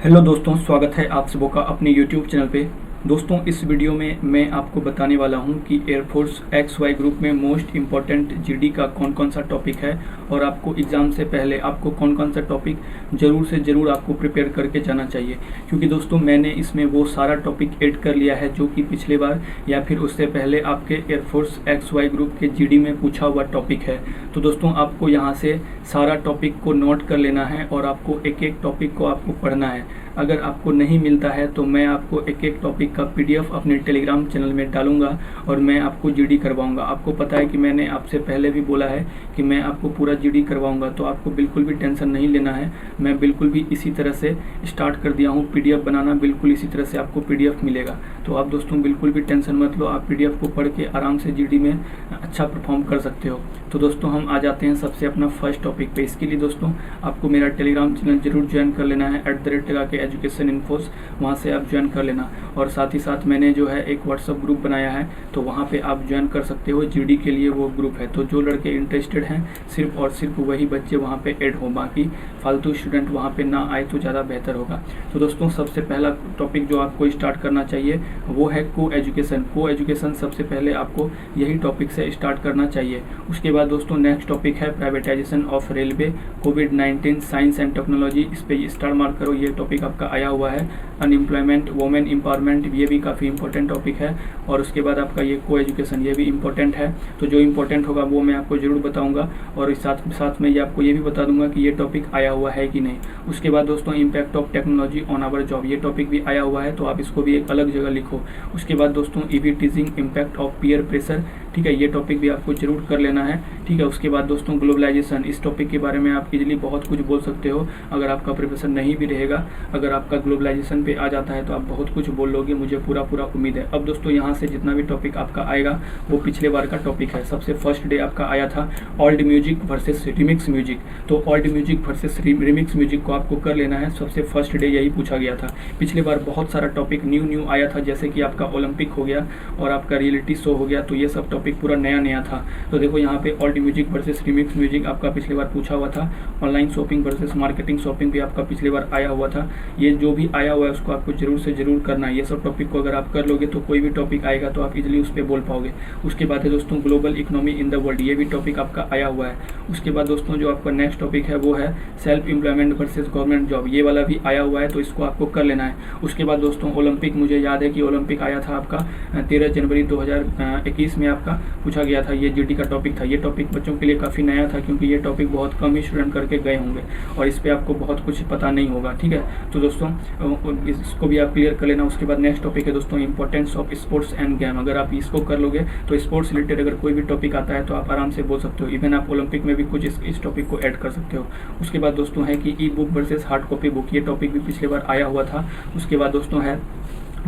Hello दोस्तों, स्वागत है आप सबों का अपने यूट्यूब चैनल पे। दोस्तों, इस वीडियो में मैं आपको बताने वाला हूं कि एयरफोर्स XY ग्रुप में मोस्ट इम्पॉर्टेंट जीडी का कौन कौन सा टॉपिक है और आपको एग्ज़ाम से पहले आपको कौन कौन सा टॉपिक ज़रूर से ज़रूर आपको प्रिपेयर करके जाना चाहिए। क्योंकि दोस्तों मैंने इसमें वो सारा टॉपिक ऐड कर लिया है जो कि पिछले बार या फिर उससे पहले आपके एयरफोर्स XY ग्रुप के जीडी में पूछा हुआ टॉपिक है। तो दोस्तों आपको यहाँ से सारा टॉपिक को नोट कर लेना है और आपको एक एक टॉपिक को आपको पढ़ना है। अगर आपको नहीं मिलता है तो मैं आपको एक एक टॉपिक का PDF अपने टेलीग्राम चैनल में डालूंगा और मैं आपको जीडी करवाऊंगा। आपको पता है कि मैंने आपसे पहले भी बोला है कि मैं आपको पूरा जीडी करवाऊंगा, तो आपको बिल्कुल भी टेंशन नहीं लेना है। मैं बिल्कुल भी इसी तरह से स्टार्ट कर दिया हूँ PDF बनाना, बिल्कुल इसी तरह से आपको PDF मिलेगा। तो आप दोस्तों बिल्कुल भी टेंशन मत लो, आप PDF को पढ़ के आराम से जीडी में अच्छा परफॉर्म कर सकते हो। तो दोस्तों हम आ जाते हैं सबसे अपना फर्स्ट टॉपिक पे। इसके लिए दोस्तों आपको मेरा टेलीग्राम चैनल जरूर ज्वाइन कर लेना है @एजुकेशन इन्फोस, वहाँ से आप ज्वाइन कर लेना। और साथ ही साथ मैंने जो है एक व्हाट्सअप ग्रुप बनाया है, तो वहाँ पे आप ज्वाइन कर सकते हो। जीडी के लिए वो ग्रुप है, तो जो लड़के इंटरेस्टेड हैं सिर्फ और सिर्फ वही बच्चे वहाँ पे ऐड हो, बाकी फालतू स्टूडेंट वहाँ पे ना आए तो ज़्यादा बेहतर होगा। तो दोस्तों सबसे पहला टॉपिक जो आपको स्टार्ट करना चाहिए वो है को एजुकेशन। सबसे पहले आपको यही टॉपिक से स्टार्ट करना चाहिए। उसके बाद दोस्तों नेक्स्ट टॉपिक है privatisation of railway, covid, science and technology. इस पे स्टार मार्क करो, ये टॉपिक आपका आया हुआ है। अनएम्प्लॉयमेंट, वुमेन एम्पावरमेंट, ये भी काफ़ी इंपॉर्टेंट टॉपिक है। और उसके बाद आपका ये को एजुकेशन, ये भी इंपॉर्टेंट है। तो जो इंपॉर्टेंट होगा वो मैं आपको जरूर बताऊंगा और साथ में ये आपको ये भी बता दूंगा कि ये टॉपिक आया हुआ है कि नहीं। उसके बाद दोस्तों impact of technology on our job, ये टॉपिक भी आया हुआ है, तो आप इसको भी एक अलग जगह लिखो। उसके बाद दोस्तों EV टीजिंग, impact of peer pressure, ठीक है, ये टॉपिक भी आपको जरूर कर लेना है। ठीक है, उसके बाद दोस्तों ग्लोबलाइजेशन, इस टॉपिक के बारे में आप इजीली बहुत कुछ बोल सकते हो अगर आपका प्रिपरेशन नहीं भी रहेगा। अगर आपका ग्लोबलाइजेशन पे आ जाता है तो आप बहुत कुछ बोल लोगे, मुझे पूरा उम्मीद है। अब दोस्तों यहाँ से जितना भी टॉपिक आपका आएगा वो पिछले बार का टॉपिक है। सबसे फर्स्ट डे आपका आया था old music versus remix music, तो old music versus remix music को आपको कर लेना है। सबसे फर्स्ट डे यही पूछा गया था। पिछले बार बहुत सारा टॉपिक न्यू आया था, जैसे कि आपका ओलंपिक हो गया और आपका रियलिटी शो हो गया, तो ये सब टॉपिक पूरा नया था। तो देखो यहाँ पे old music versus remix music आपका पिछले बार पूछा हुआ था। Online shopping versus marketing shopping भी आपका पिछले बार आया हुआ था। ये जो भी आया हुआ है उसको आपको जरूर से जरूर करना है। ये सब टॉपिक को अगर आप कर लोगे तो कोई भी टॉपिक आएगा तो आप इजीली उस पर बोल पाओगे। उसके बाद है दोस्तों global economy in the world, ये भी टॉपिक आपका आया हुआ है। उसके बाद दोस्तों जो आपका नेक्स्ट टॉपिक है वो है self employment versus government job, ये वाला भी आया हुआ है, तो इसको आपको कर लेना है। उसके बाद दोस्तों ओलंपिक, मुझे याद है कि ओलंपिक आया था आपका 13 जनवरी 2021 में आपका पूछा गया था, ये जीडी का टॉपिक था। ये टॉपिक बच्चों के लिए काफ़ी नया था क्योंकि ये टॉपिक बहुत कम ही स्टूडेंट करके गए होंगे और इस पर आपको बहुत कुछ पता नहीं होगा। ठीक है, तो दोस्तों इसको भी आप क्लियर कर लेना। उसके बाद नेक्स्ट टॉपिक है दोस्तों importance of sports end game. अगर आप इसको कर लोगे तो स्पोर्ट्स रिलेटेड अगर कोई भी टॉपिक आता है तो आप आराम से बोल सकते हो। इवन आप ओलंपिक में भी कुछ इस टॉपिक को ऐड कर सकते हो। उसके बाद दोस्तों है कि ई book versus hard copy book, ये टॉपिक भी पिछले बार आया हुआ था। उसके बाद दोस्तों है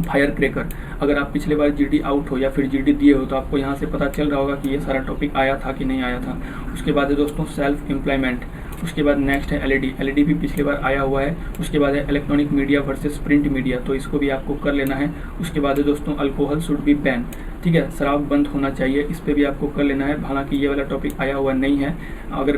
फायर क्रैकर। अगर आप पिछले बार जीडी आउट हो या फिर जीडी दिए हो तो आपको यहाँ से पता चल रहा होगा कि ये सारा टॉपिक आया था कि नहीं आया था। उसके बाद है दोस्तों सेल्फ एम्प्लॉयमेंट। उसके बाद नेक्स्ट है एलईडी भी पिछले बार आया हुआ है। उसके बाद है electronic media versus print media, तो इसको भी आपको कर लेना है। उसके बाद है दोस्तों अल्कोहल शुड बी बैन, ठीक है, शराब बंद होना चाहिए, इस पे भी आपको कर लेना है। हालांकि ये वाला टॉपिक आया हुआ नहीं है, अगर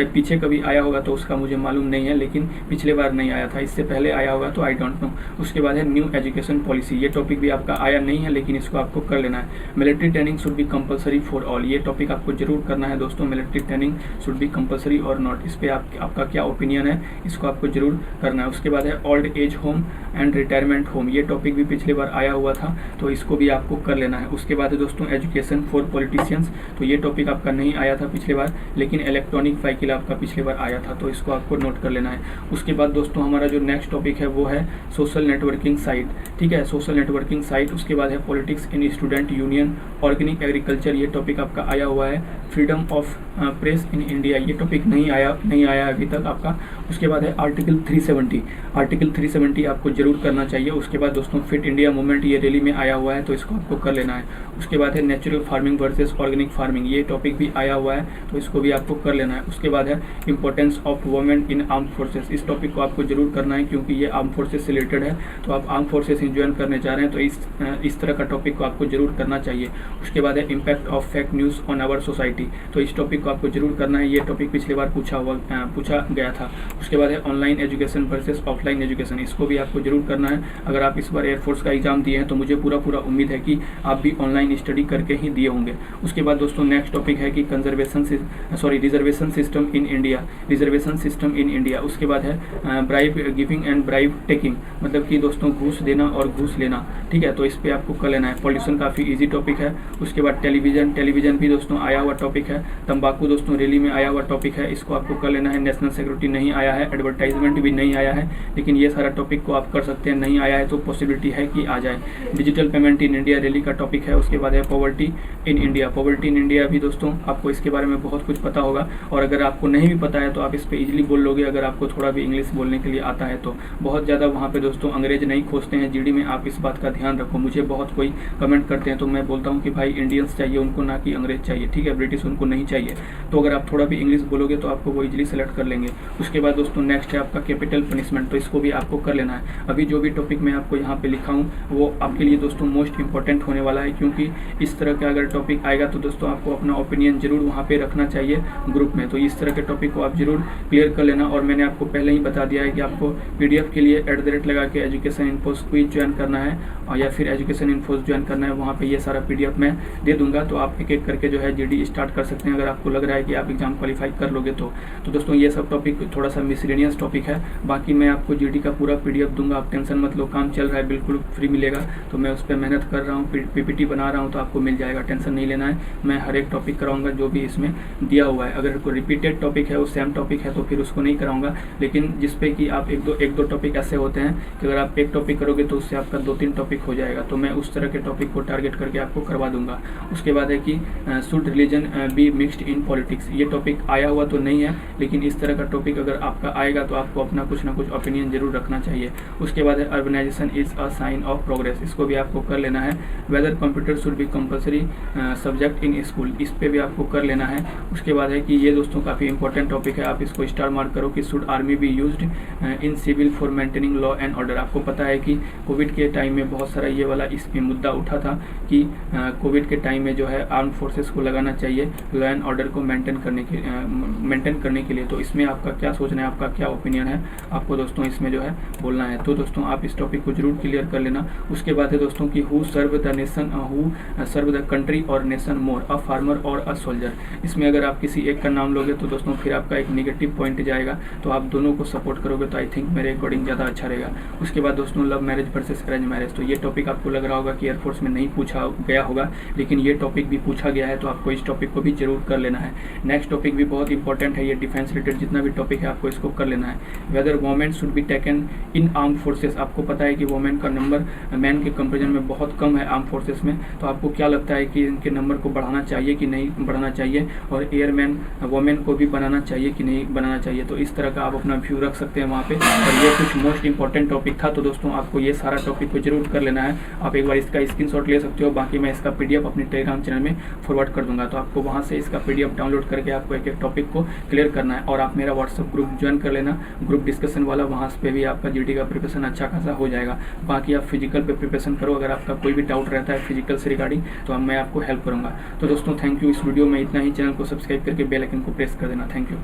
पीछे कभी आया होगा तो उसका मुझे मालूम नहीं है, लेकिन पिछले बार नहीं आया था, इससे पहले आया होगा तो आई डोंट नो। उसके बाद है न्यू एजुकेशन पॉलिसी, ये टॉपिक भी आपका आया नहीं है लेकिन इसको आपको कर लेना है। Military training should be compulsory for all, ये टॉपिक आपको जरूर करना है दोस्तों। Military training should be compulsory और नॉट, इस पर आपका क्या ओपिनियन है, इसको आपको जरूर करना है। उसके बाद है old age home and retirement home, ये टॉपिक भी पिछले बार आया हुआ था, तो इसको भी आपको कर लेना है। उसके बाद है दोस्तों एजुकेशन फॉर पॉलिटिशियंस, तो ये टॉपिक आपका नहीं आया था पिछले बार, लेकिन इलेक्ट्रॉनिक व्हीकल आपका पिछले बार आया था, तो इसको आपको नोट कर लेना है। उसके बाद दोस्तों हमारा जो नेक्स्ट टॉपिक है वो है सोशल नेटवर्किंग साइट, ठीक है, सोशल नेटवर्किंग साइट। उसके बाद है politics in student union, organic agriculture, ये टॉपिक आपका आया हुआ है। Freedom of press in India, ये टॉपिक नहीं आया अभी तक आपका। उसके बाद है आर्टिकल 370 आपको जरूर करना चाहिए। उसके बाद दोस्तों फिट इंडिया मूवमेंट, ये रैली में आया हुआ है, तो इसको आपको कर लेना है। उसके बाद है natural farming versus organic farming, ये टॉपिक भी आया हुआ है, तो इसको भी आपको कर लेना है। उसके बाद है importance of women in arm forces, इस टॉपिक को आपको जरूर करना है क्योंकि ये आर्म फोर्सेस से रिलेटेड है, तो आप आर्म फोर्सेस ज्वाइन करने जा रहे हैं तो इस तरह का टॉपिक को आपको जरूर करना चाहिए। उसके बाद है impact of fake news on our society, तो इस टॉपिक को आपको जरूर करना है। ये टॉपिक पिछली बार पूछा गया था। उसके बाद है online education versus offline education, इसको भी आपको जरूर करना है। अगर आप इस बार एयरफोर्स का एग्जाम दिए हैं तो मुझे पूरा उम्मीद है कि आप भी ऑनलाइन स्टडी करके ही दिए होंगे। उसके बाद दोस्तों नेक्स्ट टॉपिक है कि रिजर्वेशन सिस्टम इन इंडिया। उसके बाद है bribe giving and bribe taking, मतलब कि दोस्तों घूस देना और घूस लेना, ठीक है, तो इस पे आपको कर लेना है। पॉल्यूशन काफ़ी इजी टॉपिक है। उसके बाद टेलीविजन भी दोस्तों आया हुआ टॉपिक है। तंबाकू दोस्तों रैली में आया हुआ टॉपिक है, इसको आपको कर लेना है। नेशनल सिक्योरिटी नहीं आया है, एडवर्टाइजमेंट भी नहीं आया है, लेकिन ये सारा टॉपिक को आप कर सकते हैं। नहीं आया है तो पॉसिबिलिटी है कि आ जाए। Digital payment in India rally का टॉपिक है। उसके बाद है पॉवर्टी इन इंडिया भी दोस्तों आपको इसके बारे में बहुत कुछ पता होगा, और अगर आपको नहीं भी पता है तो आप इस पे इजीली बोल लोगे अगर आपको थोड़ा भी इंग्लिश बोलने के लिए आता है तो। बहुत ज़्यादा वहाँ पे दोस्तों अंग्रेज नहीं खोजते हैं जीडी में, आप इस बात का ध्यान रखो। मुझे बहुत कोई कमेंट करते हैं तो मैं बोलता हूँ कि भाई इंडियंस चाहिए उनको, ना कि अंग्रेज चाहिए, ठीक है, ब्रिटिश उनको नहीं चाहिए। तो अगर आप थोड़ा भी इंग्लिश बोलोगे तो आपको वो इजीली सेलेक्ट कर लेंगे। उसके बाद दोस्तों नेक्स्ट है आपका कैपिटल पनिशमेंट, तो इसको भी आपको कर लेना है। अभी जो भी टॉपिक मैं आपको यहाँ पे लिखा हूँ वो आपके लिए दोस्तों मोस्ट इंपॉर्टेंट होने वाला है, क्योंकि इस तरह का अगर टॉपिक आएगा तो दोस्तों आपको अपना ओपिनियन जरूर वहाँ पे रखना चाहिए ग्रुप में। तो इस तरह के टॉपिक को आप जरूर क्लियर कर लेना। और मैंने आपको पहले ही बता दिया है कि आपको पीडीएफ के लिए @ लगा के एजुकेशन इन्फोस क्विज ज्वाइन करना है, और या फिर एजुकेशन इन्फोस ज्वाइन करना है। वहाँ पे ये सारा पीडीएफ मैं दे दूंगा, तो आप एक एक करके जो है जीडी स्टार्ट कर सकते हैं अगर आपको लग रहा है कि आप एग्जाम क्वालिफाई कर लोगे तो। दोस्तों ये सब टॉपिक थोड़ा सा मिसलेनियस टॉपिक है, बाकी मैं आपको जीडी का पूरा पीडीएफ दूंगा, आप टेंशन मत लो। काम चल रहा है, बिल्कुल फ्री मिलेगा, तो मैं उस पर मेहनत कर रहा हूँ, पीपीटी बना रहा हूँ, तो आपको मिल जाएगा, टेंशन नहीं लेना है। मैं हर एक टॉपिक कराऊंगा जो भी इसमें दिया हुआ है। अगर कोई रिपीटेड टॉपिक है, वो सेम टॉपिक है तो फिर उसको नहीं कराऊंगा, लेकिन जिसपे कि आप एक दो टॉपिक ऐसे होते हैं कि अगर आप एक टॉपिक करोगे तो उससे आपका 2-3 टॉपिक हो जाएगा, तो मैं उस तरह के टॉपिक को टारगेट करके आपको करवा दूंगा। उसके बाद है कि should religion be mixed in politics, ये टॉपिक आया हुआ तो नहीं है, लेकिन इस तरह का टॉपिक अगर आपका आएगा तो आपको अपना कुछ ना कुछ ओपिनियन जरूर रखना चाहिए। उसके बाद है urbanisation is a sign of progress, इसको भी आपको कर लेना है। Whether computer should be compulsory subject in school, इस पे भी आपको कर लेना है। उसके बाद है कि ये दोस्तों काफ़ी इंपॉर्टेंट टॉपिक है, आप इसको स्टार मार्क करो कि should army be used in civil for maintaining law and order. आपको पता है कि कोविड के टाइम में बहुत सारा ये वाला इस मुद्दा उठा था कि कोविड के टाइम में जो है आर्म फोर्सेस को लगाना चाहिए लॉ एंड ऑर्डर को मेंटेन करने के लिए। तो इसमें आपका क्या सोचना है, आपका क्या ओपिनियन है, आपको दोस्तों इसमें जो है बोलना है। तो दोस्तों आप इस टॉपिक को जरूर क्लियर कर लेना। उसके बाद है दोस्तों कि हु सर्व द कंट्री और नेशन मोर, अ फार्मर और अ सोल्जर। इसमें अगर आप किसी एक का नाम लोगे तो दोस्तों फिर आपका एक नेगेटिव पॉइंट जाएगा, तो आप दोनों को सपोर्ट करोगे तो आई थिंक मेरे अकॉर्डिंग ज़्यादा अच्छा रहेगा। उसके बाद दोस्तों love marriage versus arrange marriage, तो ये टॉपिक आपको लग रहा होगा कि एयरफोर्स में नहीं पूछा गया होगा, लेकिन ये टॉपिक भी पूछा गया है, तो आपको इस टॉपिक को भी जरूर कर लेना है। नेक्स्ट टॉपिक भी बहुत इंपॉर्टेंट है, ये डिफेंस रिलेटेड जितना भी टॉपिक है आपको इसको कर लेना है। Whether women should be taken in arm forces, आपको पता है कि वोमेन का नंबर मैन के कंपेरिजन में बहुत कम है आर्म फोर्सेस में, तो आपको क्या लगता है कि इनके नंबर को बढ़ाना चाहिए कि नहीं बढ़ाना चाहिए, और एयरमैन वोमेन को भी बनाना चाहिए कि नहीं बनाना चाहिए। तो इस तरह का आप अपना व्यू रख सकते हैं वहाँ पे। और ये कुछ मोस्ट इंपॉर्टेंट टॉपिक था, तो दोस्तों आपको ये सारा टॉपिक को जरूर कर लेना है। आप एक बार इसका स्क्रीनशॉट ले सकते हो, बाकी मैं इसका पीडीएफ अपने टेलीग्राम चैनल में फॉरवर्ड कर दूंगा, तो आपको वहाँ से इसका पीडीएफ डाउनलोड करके आपको एक एक टॉपिक को क्लियर करना है। और आप मेरा व्हाट्सअप ग्रुप ज्वाइन कर लेना, ग्रुप डिस्कशन वाला, वहाँ पे भी आपका जीडी का प्रिपरेशन अच्छा खासा हो जाएगा। बाकी आप फिजिकल पे प्रिपरेशन करो, अगर आपका कोई भी डाउट रहता है फिजिकल से रिगार्डिंग तो मैं आपको हेल्प करूँगा। तो दोस्तों थैंक यू, इस वीडियो में इतना ही। चैनल को सब्सक्राइब करके बेल आइकन को प्रेस कर देना। Thank you.